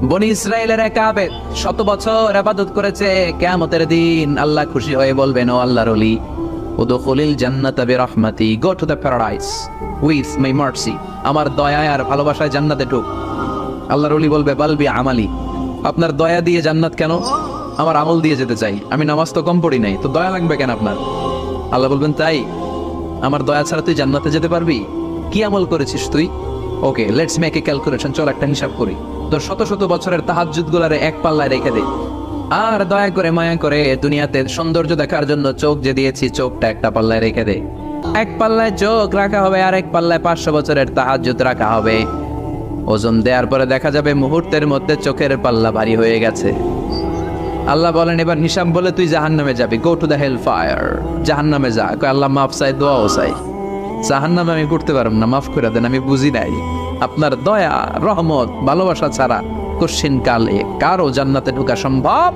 বনি ইসরায়েলের এক আবেদ 100 বছর ইবাদত করেছে, কিয়ামতের দিন আল্লাহ খুশি হয়ে বলবেন, ও আল্লাহর ওলি, উদখুলিল জান্নাতা বিরহমাতি, go to the paradise with my mercy, আমার দয়া আর ভালোবাসায় জান্নাতে ঢুক। আল্লাহর ওলি বলবে, বালবি আমালি, আপনার দয়া দিয়ে জান্নাত কেন? আমার আমল দিয়ে যেতে চাই, আমি নামাজ তো কম পড়ি নাই, তো দয়া লাগবে কেন আপনার? আল্লাহ বলবেন, তাই? আমার দয়া ছাড়া তুই জান্নাতে যেতে পারবি? কি আমল করেছিস তুই? ওকে, লেটস মেক এ ক্যালকুলেশন, চল একটা হিসাব করি। তোর শত শত বছরের তাহাজ্জুদ গুলারে এক পাল্লায় রেখে দে, আর দয়া করে মায়া করে দুনিয়াতে সৌন্দর্য দেখার জন্য চোখ যে দিয়েছি, চোখটা একটা পাল্লায় রেখে দে। এক পাল্লায় চোখ রাখা হবে, আর এক পাল্লায় 500 বছরের তাহাজ্জুদ রাখা হবে। ওজন দেওয়ার পরে দেখা যাবে মুহূর্তের মধ্যে চোখের পাল্লা ভারী হয়ে গেছে। আল্লাহ বলেন, এবার হিসাব বলে তুই জাহান্নামে যাবি, go to the hell fire, জাহান্নামে যা। কয় আল্লাহ মাফ চাই, দোয়াও চাই, জাহান্নামে আমি করতে পারব না, মাফ করে দেন, আমি বুঝি নাই। আপনার দয়া, রহমত, ভালোবাসা ছাড়া কোশ্চিন কালে কারো জান্নাতে ঢোকা সম্ভব